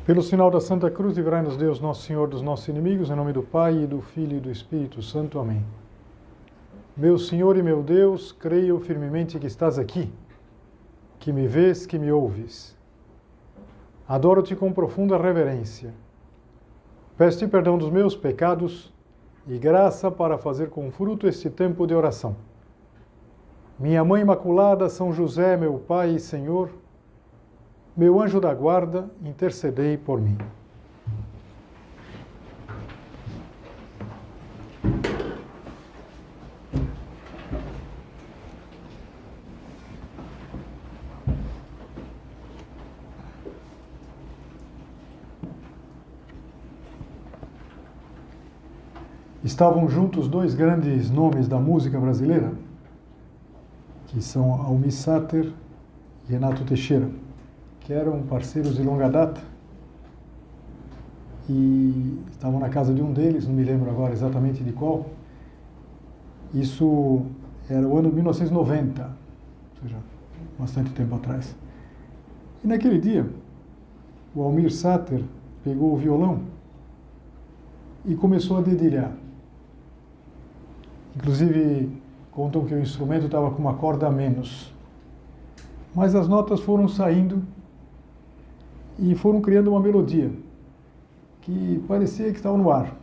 Pelo sinal da Santa Cruz, livrai-nos Deus, nosso Senhor, dos nossos inimigos, em nome do Pai, e do Filho e do Espírito Santo. Amém. Meu Senhor e meu Deus, creio firmemente que estás aqui, que me vês, que me ouves. Adoro-te com profunda reverência. Peço-te perdão dos meus pecados e graça para fazer com fruto este tempo de oração. Minha Mãe Imaculada, São José, meu Pai e Senhor, meu anjo da guarda, intercedei por mim. Estavam juntos dois grandes nomes da música brasileira, que são Almir Sater e Renato Teixeira, que eram parceiros de longa data, e estavam na casa de um deles, não me lembro agora exatamente de qual. Isso era o ano de 1990, ou seja, bastante tempo atrás. E naquele dia, o Almir Sater pegou o violão e começou a dedilhar. Inclusive, contam que o instrumento estava com uma corda a menos. Mas as notas foram saindo e foram criando uma melodia que parecia que estava no ar,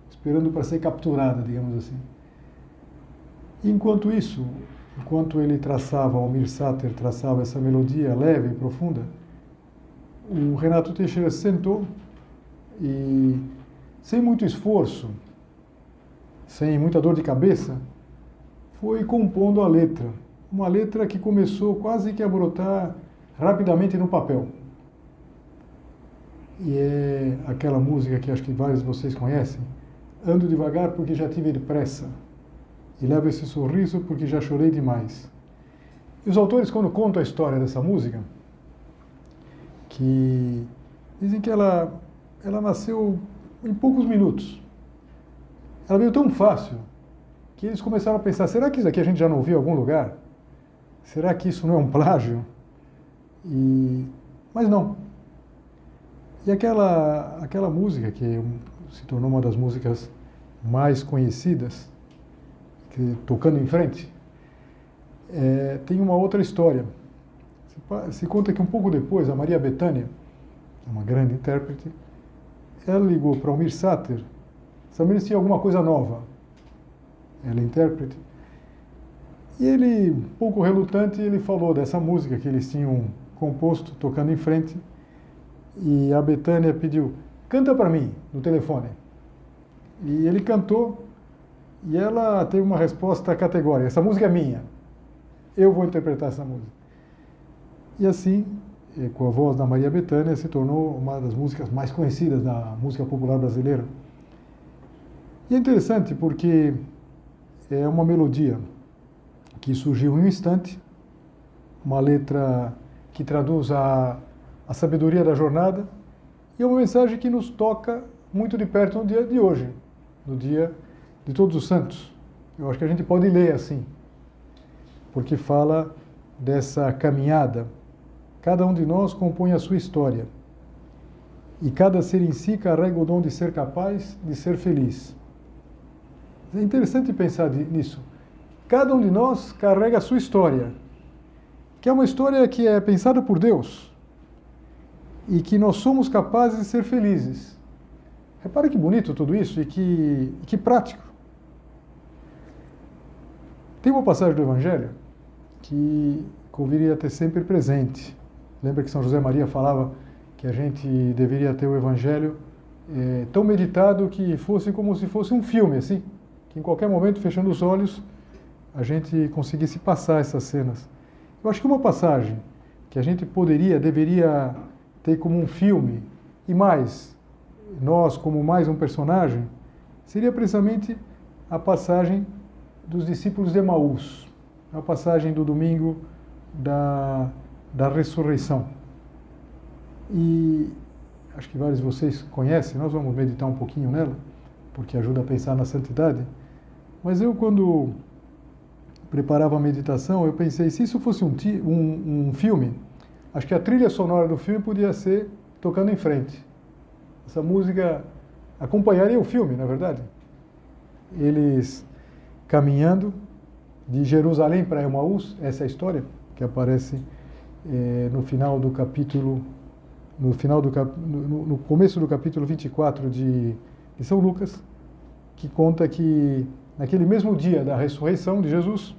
esperando para ser capturada, digamos assim. Enquanto isso, enquanto ele traçava, Almir Sater traçava essa melodia leve e profunda, o Renato Teixeira sentou e, sem muito esforço, sem muita dor de cabeça, foi compondo a letra. Uma letra que começou quase que a brotar rapidamente no papel. E é aquela música que acho que vários de vocês conhecem. Ando devagar porque já tive pressa. E levo esse sorriso porque já chorei demais. E os autores, quando contam a história dessa música, que dizem que ela nasceu em poucos minutos. Ela veio tão fácil que eles começaram a pensar, será que isso aqui a gente já não ouviu em algum lugar? Será que isso não é um plágio? Mas não. E aquela música, que se tornou uma das músicas mais conhecidas, Tocando em Frente, tem uma outra história. Se conta que um pouco depois, a Maria Bethânia, uma grande intérprete, ela ligou para o Almir Sater, sabendo se tinha alguma coisa nova. Ela é intérprete. E ele, um pouco relutante, ele falou dessa música que eles tinham composto, Tocando em Frente, e a Bethânia pediu, canta para mim, no telefone. E ele cantou, e ela teve uma resposta categórica, essa música é minha, eu vou interpretar essa música. E assim, com a voz da Maria Bethânia, se tornou uma das músicas mais conhecidas da música popular brasileira. E é interessante porque é uma melodia que surgiu em um instante, uma letra que traduz a sabedoria da jornada, e é uma mensagem que nos toca muito de perto no dia de hoje, no dia de Todos os Santos. Eu acho que a gente pode ler assim, porque fala dessa caminhada. Cada um de nós compõe a sua história, e cada ser em si carrega o dom de ser capaz de ser feliz. É interessante pensar nisso. Cada um de nós carrega a sua história, que é uma história que é pensada por Deus e que nós somos capazes de ser felizes. Repara que bonito tudo isso e que prático. Tem uma passagem do Evangelho que conviria ter sempre presente. Lembra que São José Maria falava que a gente deveria ter o Evangelho tão meditado que fosse como se fosse um filme, assim, que em qualquer momento, fechando os olhos, a gente conseguisse passar essas cenas. Eu acho que uma passagem que a gente deveria ter como um filme, e mais, nós como mais um personagem, seria precisamente a passagem dos discípulos de Emaús, a passagem do domingo da ressurreição. E acho que vários de vocês conhecem, nós vamos meditar um pouquinho nela, porque ajuda a pensar na santidade. Mas eu, quando preparava a meditação, eu pensei, se isso fosse um filme, acho que a trilha sonora do filme podia ser Tocando em Frente. Essa música acompanharia o filme, na verdade. Eles caminhando de Jerusalém para Emaús, essa é a história que aparece no final do capítulo, no começo do capítulo 24 de São Lucas, que conta que naquele mesmo dia da ressurreição de Jesus,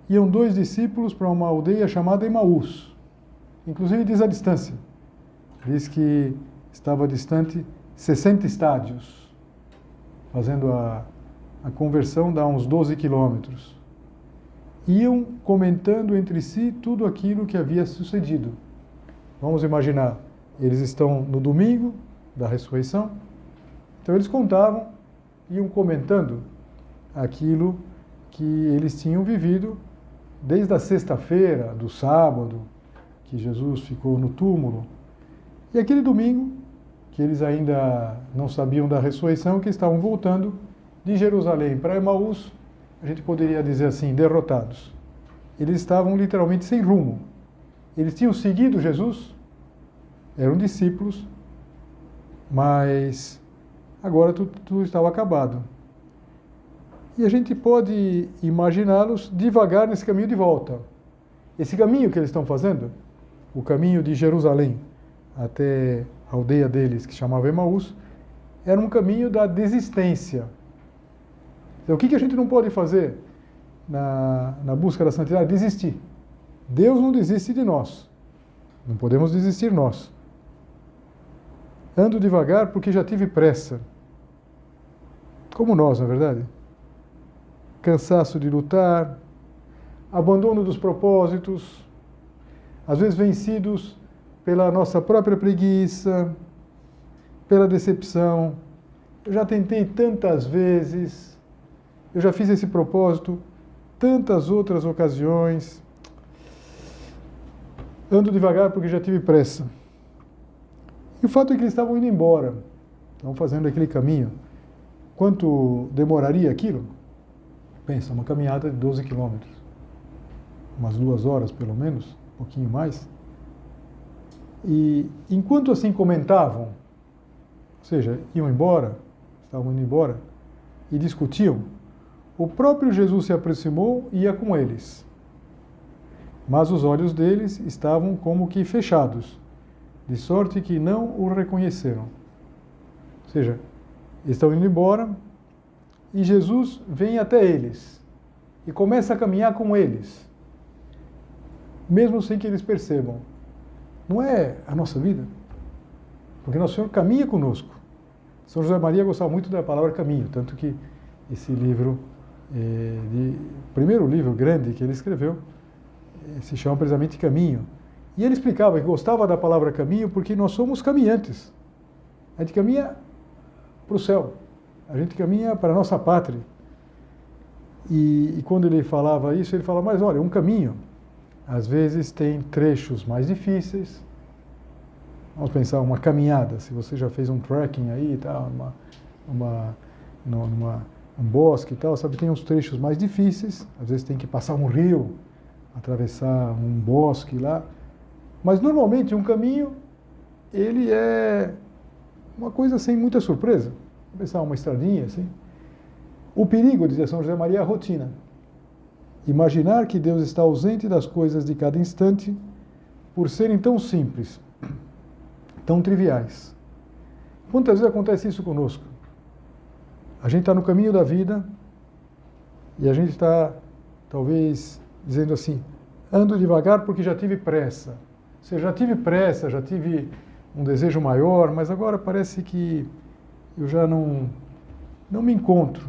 iam 2 discípulos para uma aldeia chamada Emaús. Inclusive diz a distância. Diz que estava distante 60 estádios, fazendo a conversão dá uns 12 quilômetros. Iam comentando entre si tudo aquilo que havia sucedido. Vamos imaginar, eles estão no domingo da ressurreição, então eles contavam, iam comentando aquilo que eles tinham vivido desde a sexta-feira, do sábado, que Jesus ficou no túmulo, e aquele domingo, que eles ainda não sabiam da ressurreição, que estavam voltando de Jerusalém para Emaús, a gente poderia dizer assim, derrotados. Eles estavam literalmente sem rumo. Eles tinham seguido Jesus, eram discípulos, mas agora tudo estava acabado. E a gente pode imaginá-los devagar nesse caminho de volta. Esse caminho que eles estão fazendo, o caminho de Jerusalém até a aldeia deles, que chamava Emaús, era um caminho da desistência. Então, o que a gente não pode fazer na busca da santidade? Desistir. Deus não desiste de nós. Não podemos desistir nós. Ando devagar porque já tive pressa. Como nós, na verdade. Cansaço de lutar, abandono dos propósitos, às vezes vencidos pela nossa própria preguiça, pela decepção. Eu já tentei tantas vezes, eu já fiz esse propósito tantas outras ocasiões. Ando devagar porque já tive pressa. E o fato é que eles estavam indo embora, estavam fazendo aquele caminho. Quanto demoraria aquilo? Pensa, uma caminhada de 12 quilômetros. Umas 2 horas, pelo menos, um pouquinho mais. E enquanto assim comentavam, ou seja, iam embora, estavam indo embora, e discutiam, o próprio Jesus se aproximou e ia com eles. Mas os olhos deles estavam como que fechados, de sorte que não o reconheceram. Ou seja, eles estão indo embora e Jesus vem até eles e começa a caminhar com eles, mesmo sem que eles percebam. Não é a nossa vida? Porque Nosso Senhor caminha conosco. São José Maria gostava muito da palavra caminho, tanto que esse livro, o primeiro livro grande que ele escreveu, se chama precisamente Caminho. E ele explicava que gostava da palavra caminho porque nós somos caminhantes. A gente caminha para o céu, a gente caminha para a nossa pátria. E quando ele falava isso, ele falava, mas olha, um caminho, às vezes tem trechos mais difíceis. Vamos pensar uma caminhada, se você já fez um trekking aí e tal, um bosque e tal, sabe, tem uns trechos mais difíceis, às vezes tem que passar um rio, atravessar um bosque lá, mas normalmente um caminho, ele é uma coisa sem muita surpresa. Vamos pensar uma estradinha assim. O perigo, dizia São José Maria, é a rotina. Imaginar que Deus está ausente das coisas de cada instante por serem tão simples, tão triviais. Quantas vezes acontece isso conosco? A gente está no caminho da vida e a gente está, talvez, dizendo assim, ando devagar porque já tive pressa. Ou seja, já tive pressa, já tive um desejo maior, mas agora parece que eu já não me encontro.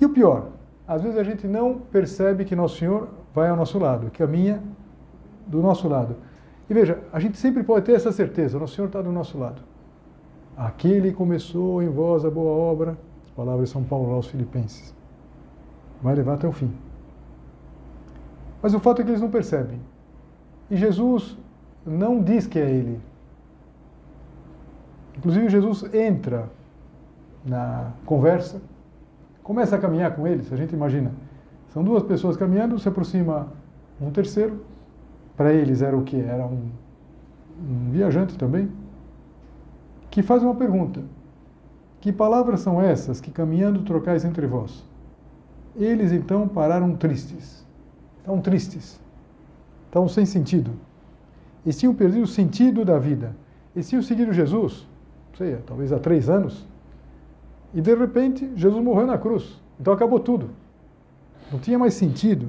E o pior, às vezes a gente não percebe que Nosso Senhor vai ao nosso lado, caminha do nosso lado. E veja, a gente sempre pode ter essa certeza, Nosso Senhor está do nosso lado. Aquele começou em vós a boa obra, as palavras de São Paulo aos Filipenses, vai levar até o fim. Mas o fato é que eles não percebem. E Jesus não diz que é Ele. Inclusive Jesus entra na conversa, começa a caminhar com eles, a gente imagina. São 2 pessoas caminhando, se aproxima um terceiro. Para eles era o quê? Era um viajante também, que faz uma pergunta: que palavras são essas que caminhando trocais entre vós? Eles então pararam tristes. Estavam tristes. Estavam sem sentido. Eles tinham perdido o sentido da vida. Eles tinham seguido Jesus, não sei, talvez há 3 anos. E de repente, Jesus morreu na cruz. Então acabou tudo. Não tinha mais sentido.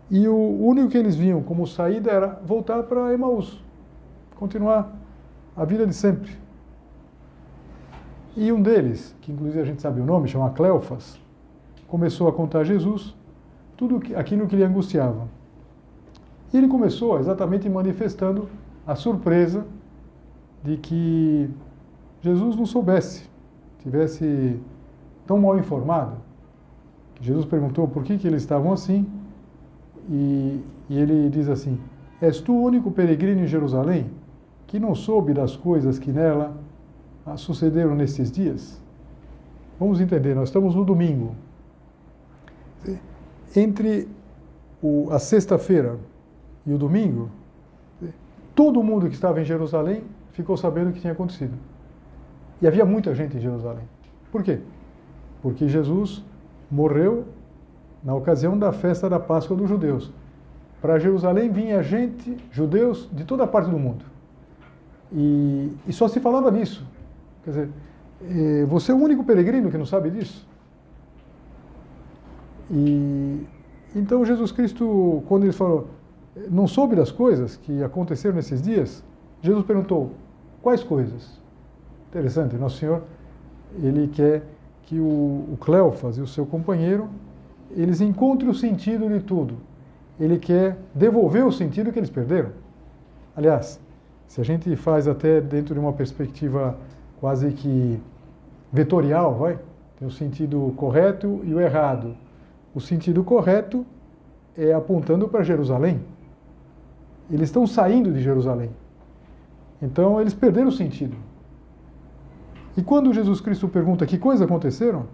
E o único que eles viam como saída era voltar para Emaús. Continuar a vida de sempre. E um deles, que inclusive a gente sabe o nome, chama Cleofas, começou a contar a Jesus tudo aquilo que lhe angustiava. E ele começou exatamente manifestando a surpresa de que Jesus não soubesse, tivesse tão mal informado. Jesus perguntou por que eles estavam assim, e ele diz assim: és tu o único peregrino em Jerusalém que não soube das coisas que nela sucederam nesses dias? Vamos entender, nós estamos no domingo. Entre a sexta-feira e o domingo, todo mundo que estava em Jerusalém ficou sabendo o que tinha acontecido. E havia muita gente em Jerusalém. Por quê? Porque Jesus morreu na ocasião da festa da Páscoa dos judeus. Para Jerusalém vinha gente, judeus, de toda parte do mundo. E só se falava nisso. Quer dizer, você é o único peregrino que não sabe disso? E então Jesus Cristo, quando ele falou, não soube das coisas que aconteceram nesses dias, Jesus perguntou, quais coisas? Interessante, Nosso Senhor, ele quer que o Cleofas e o seu companheiro, eles encontrem o sentido de tudo. Ele quer devolver o sentido que eles perderam. Aliás, se a gente faz até dentro de uma perspectiva quase que vetorial, tem o sentido correto e o errado. O sentido correto é apontando para Jerusalém. Eles estão saindo de Jerusalém. Então, eles perderam o sentido. E quando Jesus Cristo pergunta que coisas aconteceram,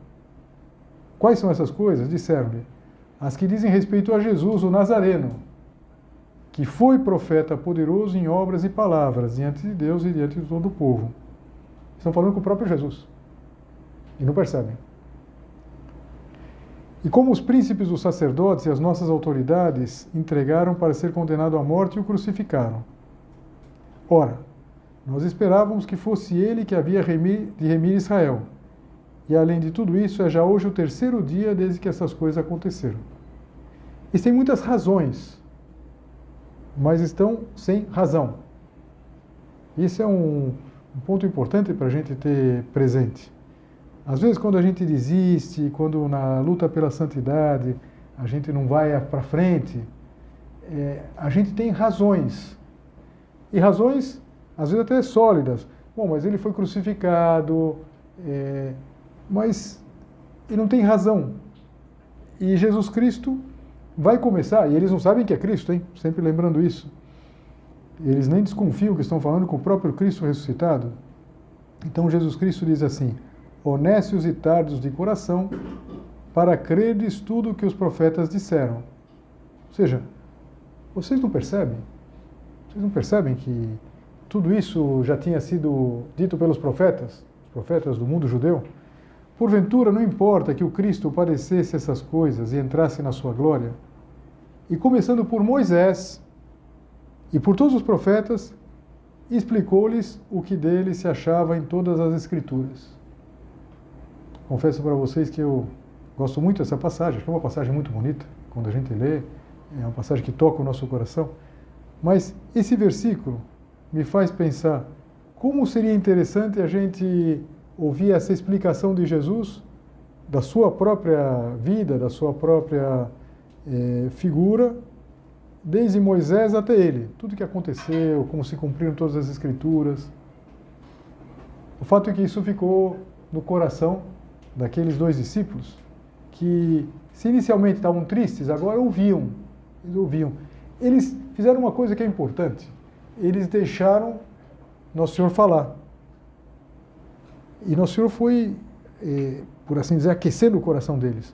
quais são essas coisas? Disseram-lhe, as que dizem respeito a Jesus, o Nazareno, que foi profeta poderoso em obras e palavras, diante de Deus e diante de todo o povo. Estão falando com o próprio Jesus. E não percebem. E como os príncipes dos sacerdotes e as nossas autoridades entregaram para ser condenado à morte e o crucificaram. Ora, nós esperávamos que fosse ele que havia de remir Israel. E além de tudo isso, é já hoje o 3º dia desde que essas coisas aconteceram. Eles têm muitas razões, mas estão sem razão. Isso é um ponto importante para a gente ter presente. Às vezes, quando a gente desiste, quando na luta pela santidade a gente não vai para frente, a gente tem razões. E razões, às vezes, até sólidas. Bom, mas ele foi crucificado, mas ele não tem razão. E Jesus Cristo vai começar, e eles não sabem que é Cristo, hein? Sempre lembrando isso. Eles nem desconfiam que estão falando com o próprio Cristo ressuscitado. Então Jesus Cristo diz assim, honestos e tardos de coração, para creres tudo o que os profetas disseram. Ou seja, vocês não percebem? Vocês não percebem que tudo isso já tinha sido dito pelos profetas, os profetas do mundo judeu? Porventura, não importa que o Cristo padecesse essas coisas e entrasse na sua glória? E começando por Moisés e por todos os profetas, explicou-lhes o que dele se achava em todas as Escrituras. Confesso para vocês que eu gosto muito dessa passagem, acho que é uma passagem muito bonita, quando a gente lê, é uma passagem que toca o nosso coração. Mas esse versículo me faz pensar como seria interessante a gente ouvir essa explicação de Jesus, da sua própria vida, da sua própria figura, desde Moisés até ele. Tudo que aconteceu, como se cumpriram todas as Escrituras. O fato é que isso ficou no coração daqueles 2 discípulos, que se inicialmente estavam tristes, agora ouviam. Eles ouviam. Eles fizeram uma coisa que é importante. Eles deixaram Nosso Senhor falar. E Nosso Senhor foi, por assim dizer, aquecendo o coração deles.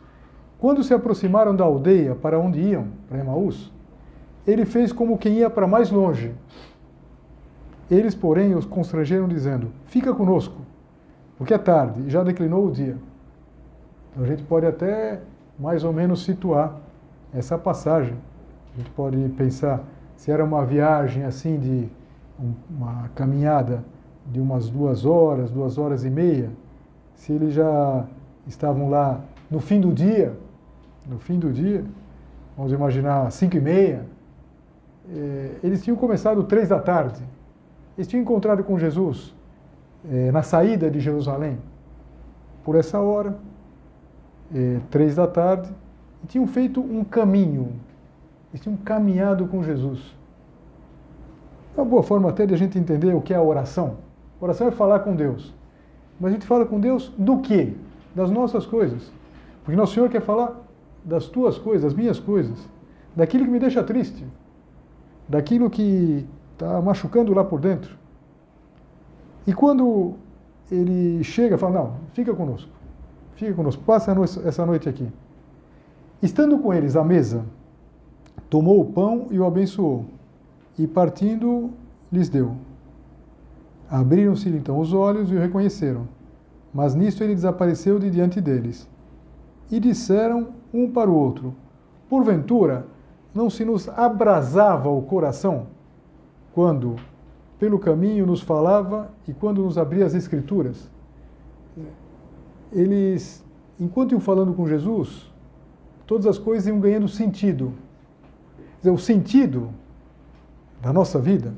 Quando se aproximaram da aldeia para onde iam, para Emaús, ele fez como quem ia para mais longe. Eles, porém, os constrangeram, dizendo: fica conosco, porque é tarde e já declinou o dia. Então a gente pode até mais ou menos situar essa passagem. A gente pode pensar se era uma viagem assim de uma caminhada de umas 2 e meia, se eles já estavam lá no fim do dia, vamos imaginar 5h30, eles tinham começado 3 da tarde, eles tinham encontrado com Jesus na saída de Jerusalém, por essa hora, 3 da tarde, e tinham feito um caminho, eles tinham caminhado com Jesus. É uma boa forma até de a gente entender o que é a oração. A oração é falar com Deus. Mas a gente fala com Deus do quê? Das nossas coisas. Porque Nosso Senhor quer falar das tuas coisas, das minhas coisas, daquilo que me deixa triste, daquilo que está machucando lá por dentro. E quando ele chega, fala: não, fica conosco, passa essa noite aqui. Estando com eles à mesa, tomou o pão e o abençoou, e partindo, lhes deu. Abriram-se então os olhos e o reconheceram, mas nisto ele desapareceu de diante deles. E disseram um para o outro: porventura, não se nos abrasava o coração quando pelo caminho nos falava e quando nos abria as Escrituras? Eles, enquanto iam falando com Jesus, todas as coisas iam ganhando sentido. Quer dizer, o sentido da nossa vida,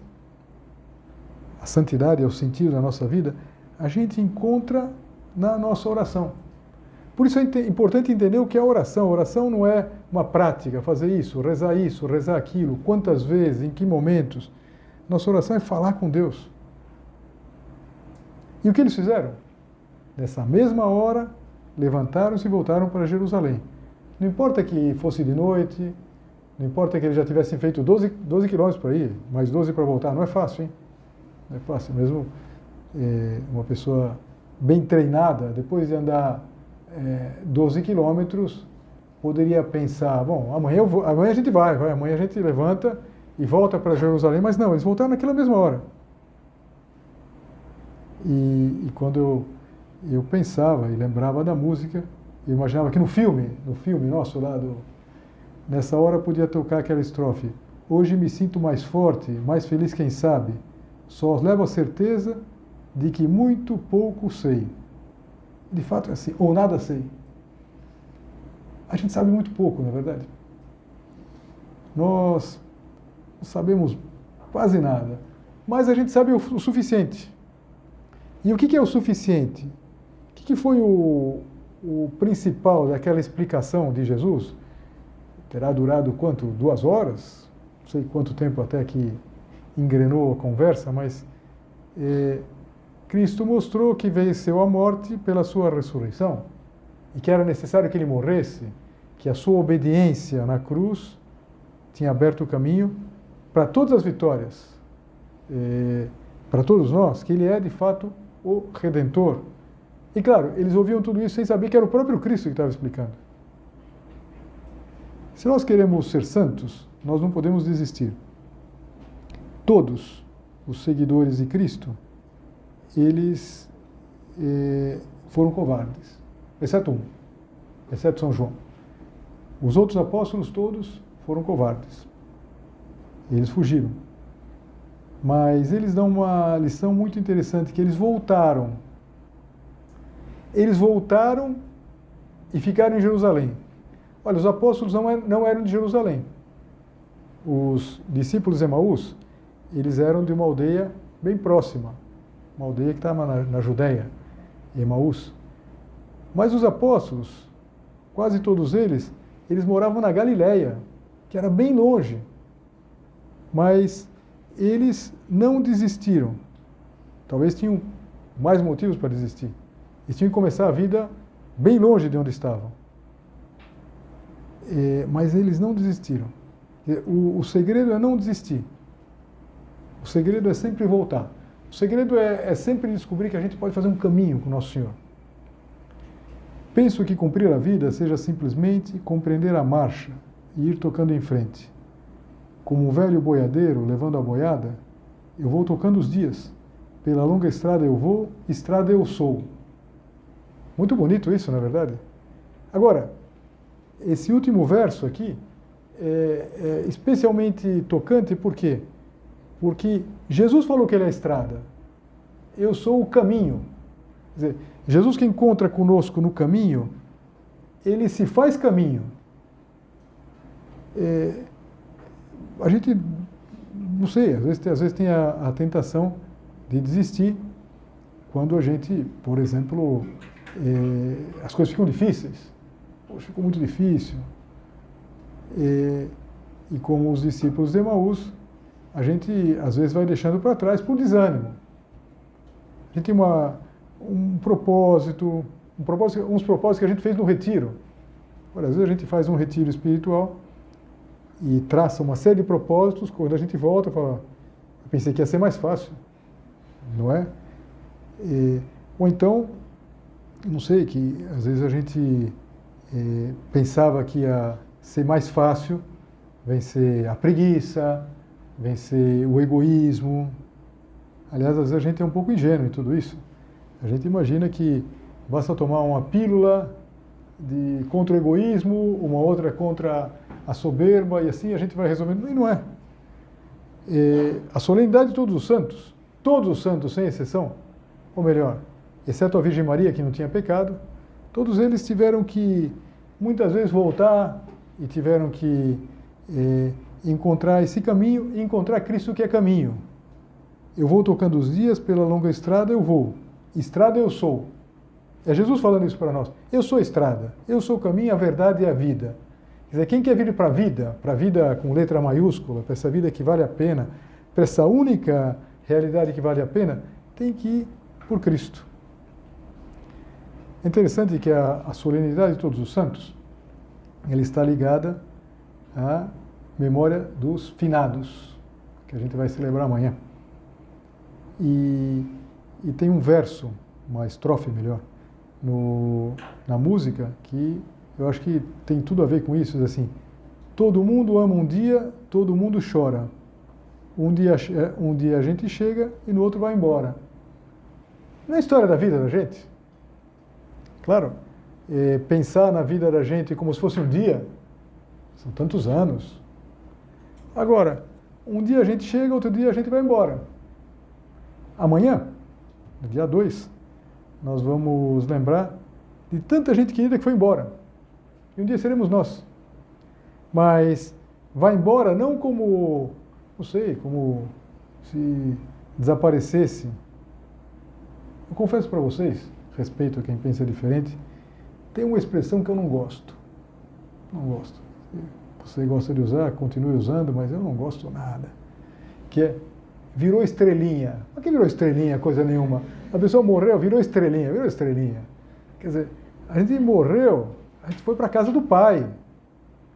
a santidade é o sentido da nossa vida, a gente encontra na nossa oração. Por isso é importante entender o que é a oração. A oração não é uma prática, fazer isso, rezar aquilo, quantas vezes, em que momentos. Nossa oração é falar com Deus. E o que eles fizeram? Nessa mesma hora, levantaram-se e voltaram para Jerusalém. Não importa que fosse de noite, não importa que eles já tivessem feito 12 quilômetros para ir, mais 12 para voltar. Não é fácil, hein? Não é fácil. Mesmo uma pessoa bem treinada, depois de andar 12 quilômetros, poderia pensar: bom, amanhã a gente vai, amanhã a gente levanta e volta para Jerusalém. Mas não, eles voltaram naquela mesma hora. E quando eu pensava e lembrava da música, eu imaginava que no filme nosso lá, nessa hora podia tocar aquela estrofe: hoje me sinto mais forte, mais feliz quem sabe, só levo a certeza de que muito pouco sei. De fato é assim, ou nada sei. A gente sabe muito pouco, na verdade. Nós não sabemos quase nada, mas a gente sabe o suficiente. E o que é o suficiente? O que foi o principal daquela explicação de Jesus? Terá durado quanto? 2 horas? Não sei quanto tempo até que engrenou a conversa, mas Cristo mostrou que venceu a morte pela sua ressurreição e que era necessário que ele morresse, que a sua obediência na cruz tinha aberto o caminho para todas as vitórias, para todos nós, que ele é de fato o Redentor. E claro, eles ouviam tudo isso sem saber que era o próprio Cristo que estava explicando. Se nós queremos ser santos, nós não podemos desistir. Todos os seguidores de Cristo, eles foram covardes, exceto São João. Os outros apóstolos todos foram covardes. Eles fugiram. Mas eles dão uma lição muito interessante, que eles voltaram. Eles voltaram e ficaram em Jerusalém. Olha, os apóstolos não eram de Jerusalém. Os discípulos de Emaús, eles eram de uma aldeia bem próxima, uma aldeia que estava na Judéia, Emaús. Mas os apóstolos, quase todos eles moravam na Galiléia, que era bem longe. Mas eles não desistiram. Talvez tinham mais motivos para desistir. Eles tinham que começar a vida bem longe de onde estavam. Mas eles não desistiram. O segredo é não desistir. O segredo é sempre voltar. O segredo é sempre descobrir que a gente pode fazer um caminho com o Nosso Senhor. Penso que cumprir a vida seja simplesmente compreender a marcha e ir tocando em frente. Como um velho boiadeiro levando a boiada, eu vou tocando os dias. Pela longa estrada eu vou, estrada eu sou. Muito bonito isso, na verdade. Agora, esse último verso aqui é especialmente tocante, por quê? Porque Jesus falou que ele é a estrada. Eu sou o caminho. Quer dizer, Jesus que encontra conosco no caminho, ele se faz caminho. A gente, não sei, às vezes tem a tentação de desistir quando a gente, por exemplo, as coisas ficam difíceis. Poxa, ficou muito difícil. E como os discípulos de Emaús, a gente às vezes vai deixando para trás por desânimo. A gente tem uns propósitos que a gente fez no retiro. Às vezes a gente faz um retiro espiritual e traça uma série de propósitos, quando a gente volta, fala, eu pensei que ia ser mais fácil, não é? Ou então, não sei, que às vezes a gente pensava que ia ser mais fácil vencer a preguiça, vencer o egoísmo. Aliás, às vezes a gente é um pouco ingênuo em tudo isso. A gente imagina que basta tomar uma pílula contra o egoísmo, uma outra contra a soberba, e assim a gente vai resolvendo. E não é. A solenidade de todos os santos sem exceção, ou melhor, exceto a Virgem Maria, que não tinha pecado, todos eles tiveram que, muitas vezes, voltar e tiveram que encontrar esse caminho e encontrar Cristo que é caminho. Eu vou tocando os dias, pela longa estrada eu vou. Estrada eu sou. É Jesus falando isso para nós. Eu sou a estrada, eu sou o caminho, a verdade e a vida. Quer dizer, quem quer vir para a vida com letra maiúscula, para essa vida que vale a pena, para essa única realidade que vale a pena, tem que ir por Cristo. É interessante que a solenidade de todos os santos, ela está ligada à memória dos finados, que a gente vai celebrar amanhã. E tem um verso, uma estrofe melhor, na música, que eu acho que tem tudo a ver com isso, diz assim, todo mundo ama um dia, todo mundo chora. Um dia a gente chega e no outro vai embora. Não é a história da vida da gente? Claro, pensar na vida da gente como se fosse um dia, são tantos anos. Agora, um dia a gente chega, outro dia a gente vai embora. Amanhã, no dia 2, nós vamos lembrar de tanta gente querida que foi embora. E um dia seremos nós. Mas vai embora não como, não sei, como se desaparecesse. Eu confesso para vocês, respeito a quem pensa diferente, tem uma expressão que eu não gosto. Não gosto. Você gosta de usar, continue usando, mas eu não gosto nada. Que é, virou estrelinha. Mas que virou estrelinha, coisa nenhuma? A pessoa morreu, virou estrelinha. Quer dizer, a gente morreu, a gente foi para a casa do Pai.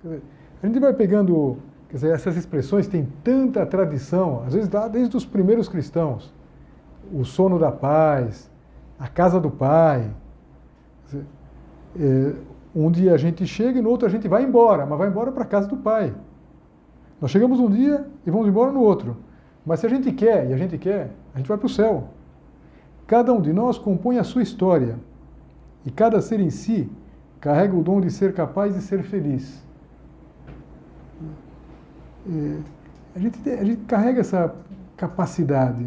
Quer dizer, a gente vai pegando, quer dizer, essas expressões têm tanta tradição, às vezes desde os primeiros cristãos. O sono da paz, a casa do Pai. Quer dizer, um dia a gente chega e no outro a gente vai embora, mas vai embora para a casa do Pai. Nós chegamos um dia e vamos embora no outro. Mas se a gente quer, a gente vai para o céu. Cada um de nós compõe a sua história. E cada ser em si carrega o dom de ser capaz de ser feliz. A gente carrega essa capacidade.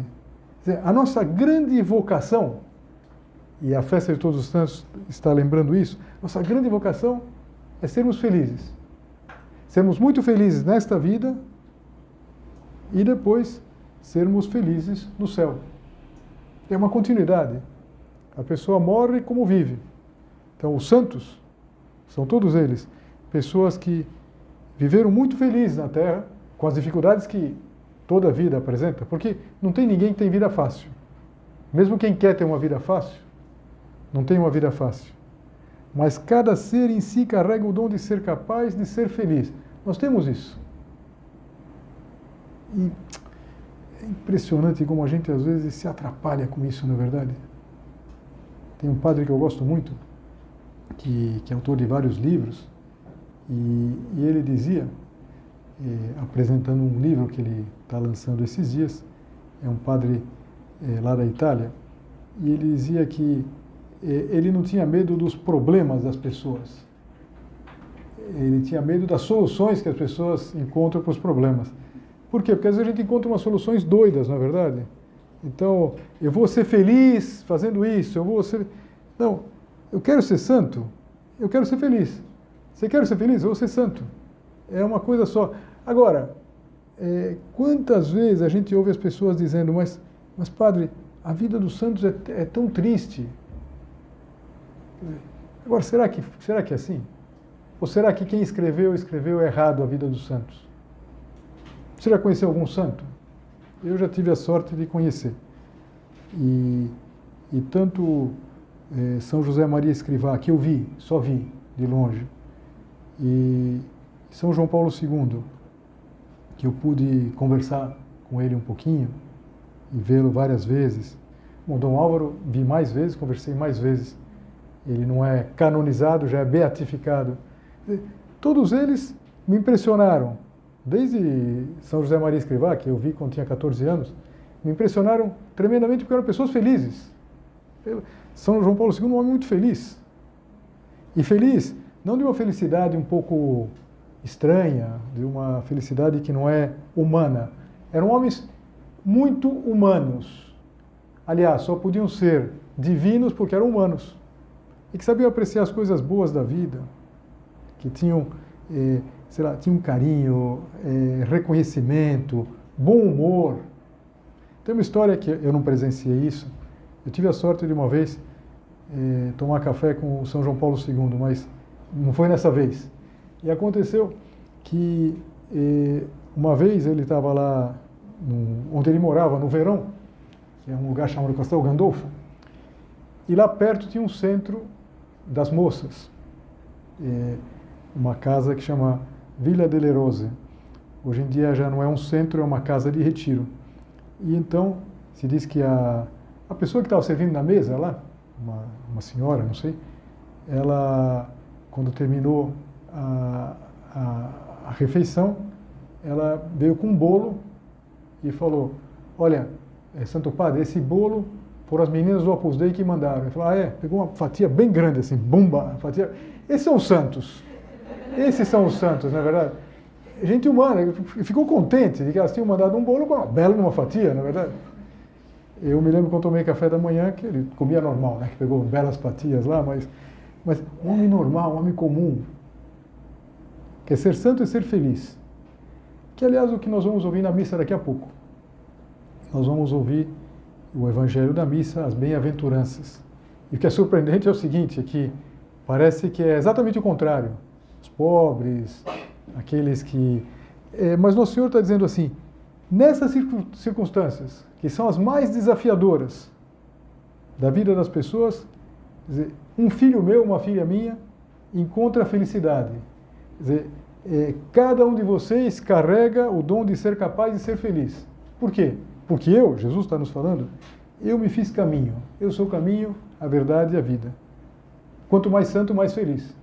Quer dizer, a nossa grande vocação, e a festa de todos os santos está lembrando isso, nossa grande vocação é sermos felizes. Sermos muito felizes nesta vida e depois sermos felizes no céu. É uma continuidade. A pessoa morre como vive. Então, os santos, são todos eles, pessoas que viveram muito felizes na Terra, com as dificuldades que toda a vida apresenta, porque não tem ninguém que tem vida fácil. Mesmo quem quer ter uma vida fácil, não tem uma vida fácil. Mas cada ser em si carrega o dom de ser capaz de ser feliz. Nós temos isso. E é impressionante como a gente às vezes se atrapalha com isso, na verdade. Tem um padre que eu gosto muito, que é autor de vários livros, e ele dizia, apresentando um livro que ele está lançando esses dias, é um padre lá da Itália, e ele dizia que ele não tinha medo dos problemas das pessoas. Ele tinha medo das soluções que as pessoas encontram para os problemas. Por quê? Porque às vezes a gente encontra umas soluções doidas, não é verdade? Então, eu vou ser feliz fazendo isso, eu vou ser... Não, eu quero ser santo, eu quero ser feliz. Você quer ser feliz? Eu vou ser santo. É uma coisa só. Agora, quantas vezes a gente ouve as pessoas dizendo, mas padre, a vida dos santos é tão triste. Agora, será que é assim? Ou será que quem escreveu errado a vida dos santos? Você já conheceu algum santo? Eu já tive a sorte de conhecer. E tanto São José Maria Escrivá, que eu só vi de longe, e São João Paulo II, que eu pude conversar com ele um pouquinho e vê-lo várias vezes. Bom, Dom Álvaro vi mais vezes, conversei mais vezes. Ele não é canonizado, já é beatificado. Todos eles me impressionaram. Desde São José Maria Escrivá, que eu vi quando tinha 14 anos, me impressionaram tremendamente porque eram pessoas felizes. São João Paulo II é um homem muito feliz. E feliz, não de uma felicidade um pouco estranha, de uma felicidade que não é humana. Eram homens muito humanos. Aliás, só podiam ser divinos porque eram humanos. E que sabiam apreciar as coisas boas da vida, que tinham, tinham carinho, reconhecimento, bom humor. Tem uma história que eu não presenciei isso. Eu tive a sorte de uma vez tomar café com o São João Paulo II, mas não foi nessa vez. E aconteceu que uma vez ele estava lá onde ele morava, no Verão, que é um lugar chamado Castelo Gandolfo, e lá perto tinha um centro das moças, uma casa que chama Villa delle Rose. Hoje em dia já não é um centro, é uma casa de retiro. E então se diz que a pessoa que estava servindo na mesa lá, uma senhora, não sei, ela, quando terminou a refeição, ela veio com um bolo e falou: olha, Santo Padre, esse bolo foram as meninas do Opus Dei que mandaram. Ele falou: pegou uma fatia bem grande, assim, bomba, fatia. Esses são os santos. Esses são os santos, não é verdade? Gente humana, ficou contente de que elas tinham mandado um bolo com uma bela numa fatia, não é verdade? Eu me lembro quando tomei café da manhã, que ele comia normal, né? Que pegou belas fatias lá, mas um homem normal, um homem comum. Quer ser santo e ser feliz. Que, aliás, o que nós vamos ouvir na missa daqui a pouco. Nós vamos ouvir o Evangelho da Missa, as bem-aventuranças. E o que é surpreendente é o seguinte, é que parece que é exatamente o contrário. Os pobres, aqueles que... mas Nosso Senhor está dizendo assim, nessas circunstâncias, que são as mais desafiadoras da vida das pessoas, quer dizer, um filho meu, uma filha minha, encontra a felicidade. Quer dizer, cada um de vocês carrega o dom de ser capaz de ser feliz. Por quê? Porque eu, Jesus está nos falando, eu me fiz caminho. Eu sou o caminho, a verdade e a vida. Quanto mais santo, mais feliz.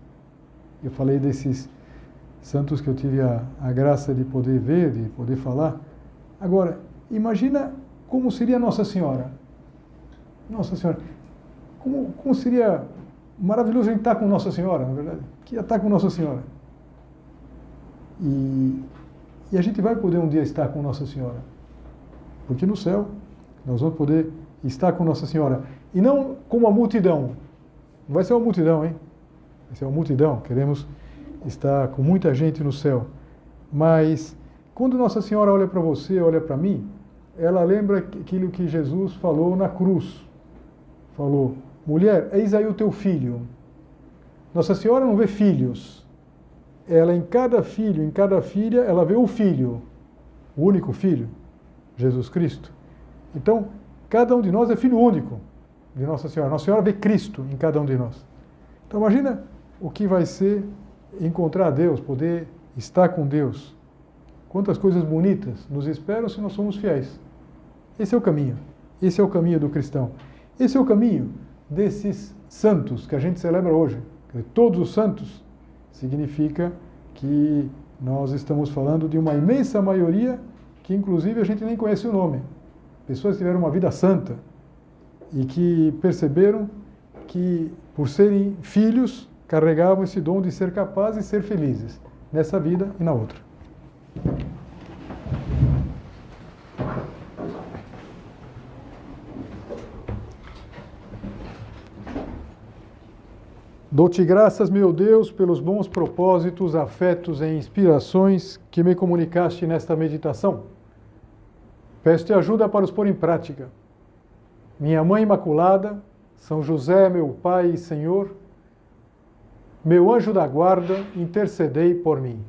Eu falei desses santos que eu tive a graça de poder ver, de poder falar. Agora, imagina como seria Nossa Senhora. Nossa Senhora. Como seria maravilhoso a gente estar com Nossa Senhora, na verdade. Que ia estar com Nossa Senhora. E a gente vai poder um dia estar com Nossa Senhora. Porque no céu nós vamos poder estar com Nossa Senhora. E não como a multidão. Não vai ser uma multidão, hein? Vai ser uma multidão. Queremos estar com muita gente no céu. Mas quando Nossa Senhora olha para você, olha para mim, ela lembra aquilo que Jesus falou na cruz. Falou: mulher, eis aí o teu filho. Nossa Senhora não vê filhos. Ela, em cada filho, em cada filha, ela vê o filho. O único filho. Jesus Cristo. Então, cada um de nós é filho único de Nossa Senhora. Nossa Senhora vê Cristo em cada um de nós. Então, imagina o que vai ser encontrar Deus, poder estar com Deus. Quantas coisas bonitas nos esperam se nós somos fiéis. Esse é o caminho. Esse é o caminho do cristão. Esse é o caminho desses santos que a gente celebra hoje. Todos os santos significa que nós estamos falando de uma imensa maioria que inclusive a gente nem conhece o nome. pessoas que tiveram uma vida santa e que perceberam que, por serem filhos, carregavam esse dom de ser capazes de ser felizes nessa vida e na outra. Dou-te graças, meu Deus, pelos bons propósitos, afetos e inspirações que me comunicaste nesta meditação. Peço-te ajuda para os pôr em prática. Minha Mãe Imaculada, São José, meu Pai e Senhor, meu anjo da guarda, intercedei por mim.